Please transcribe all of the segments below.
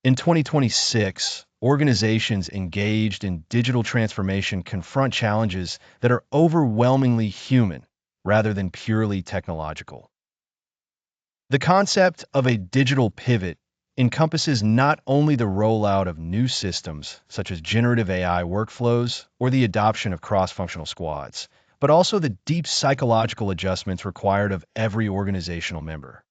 In 2026, organizations engaged in digital transformation confront challenges that are overwhelmingly human rather than purely technological. The concept of a digital pivot encompasses not only the rollout of new systems, such as generative AI workflows or the adoption of cross-functional squads, but also the deep psychological adjustments required of every organizational member.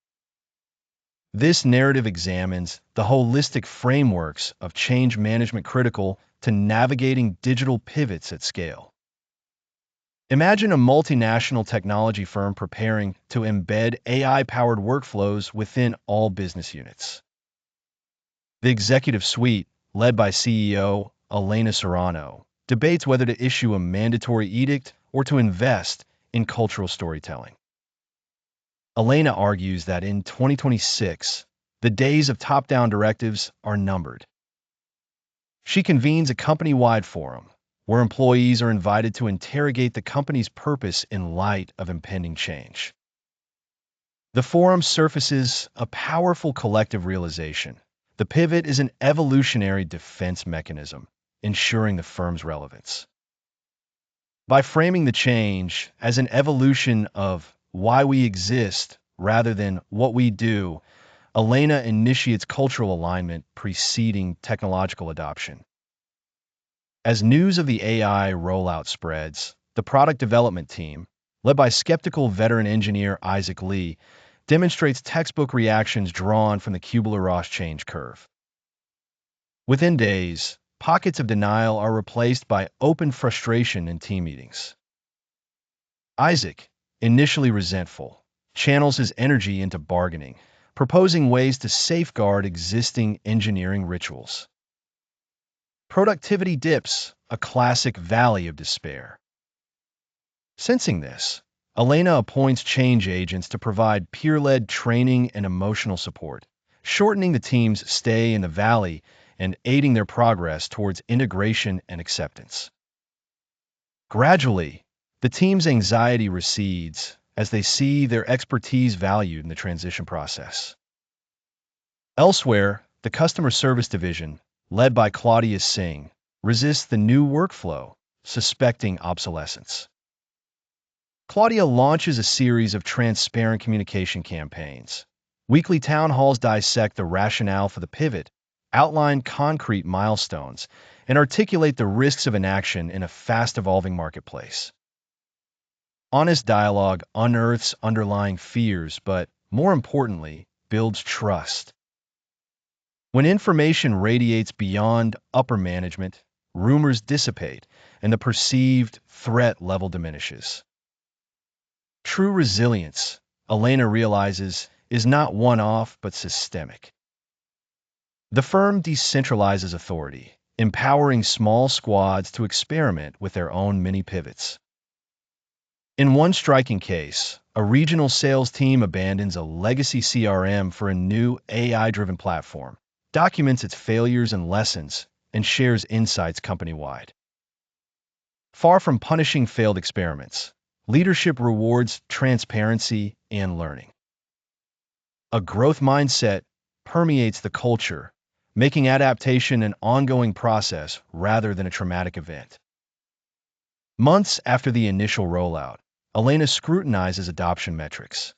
This narrative examines the holistic frameworks of change management critical to navigating digital pivots at scale. Imagine a multinational technology firm preparing to embed AI-powered workflows within all business units. The executive suite, led by CEO Elena Serrano, debates whether to issue a mandatory edict or to invest in cultural storytelling. Elena argues that in 2026, the days of top-down directives are numbered. She convenes a company-wide forum where employees are invited to interrogate the company's purpose in light of impending change. The forum surfaces a powerful collective realization. The pivot is an evolutionary defense mechanism, ensuring the firm's relevance. By framing the change as an evolution of why we exist rather than what we do, Elena initiates cultural alignment preceding technological adoption. As news of the AI rollout spreads, the product development team, led by skeptical veteran engineer Isaac Lee, demonstrates textbook reactions drawn from the Kubler-Ross change curve. Within days, pockets of denial are replaced by open frustration in team meetings. Isaac, initially resentful, channels his energy into bargaining, proposing ways to safeguard existing engineering rituals. Productivity dips, a classic valley of despair. Sensing this, Elena appoints change agents to provide peer-led training and emotional support, shortening the team's stay in the valley and aiding their progress towards integration and acceptance. Gradually, the team's anxiety recedes as they see their expertise valued in the transition process. Elsewhere, the customer service division, led by Claudia Singh, resists the new workflow, suspecting obsolescence. Claudia launches a series of transparent communication campaigns. Weekly town halls dissect the rationale for the pivot, outline concrete milestones, and articulate the risks of inaction in a fast-evolving marketplace. Honest dialogue unearths underlying fears, but, more importantly, builds trust. When information radiates beyond upper management, rumors dissipate, and the perceived threat level diminishes. True resilience, Elena realizes, is not one-off but systemic. The firm decentralizes authority, empowering small squads to experiment with their own mini-pivots. In one striking case, a regional sales team abandons a legacy CRM for a new AI-driven platform, documents its failures and lessons, and shares insights company-wide. Far from punishing failed experiments, leadership rewards transparency and learning. A growth mindset permeates the culture, making adaptation an ongoing process rather than a traumatic event. Months after the initial rollout, Elena scrutinizes adoption metrics.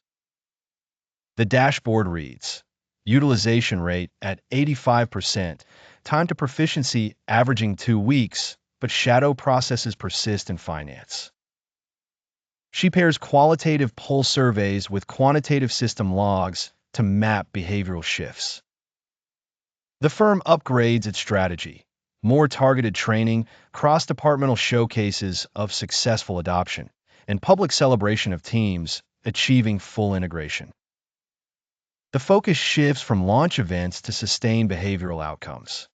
The dashboard reads, utilization rate at 85%, time to proficiency averaging 2 weeks, but shadow processes persist in finance. She pairs qualitative pulse surveys with quantitative system logs to map behavioral shifts. The firm upgrades its strategy, more targeted training, cross-departmental showcases of successful adoption, and public celebration of teams achieving full integration. The focus shifts from launch events to sustained behavioral outcomes.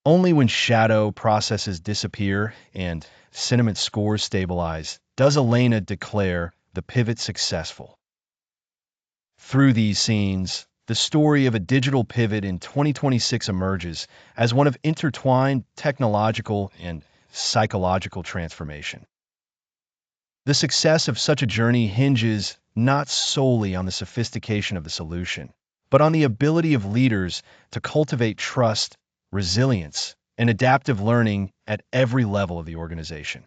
Only when shadow processes disappear and sentiment scores stabilize does Elena declare the pivot successful. Through these scenes, the story of a digital pivot in 2026 emerges as one of intertwined technological and psychological transformation. The success of such a journey hinges not solely on the sophistication of the solution, but on the ability of leaders to cultivate trust, resilience, and adaptive learning at every level of the organization.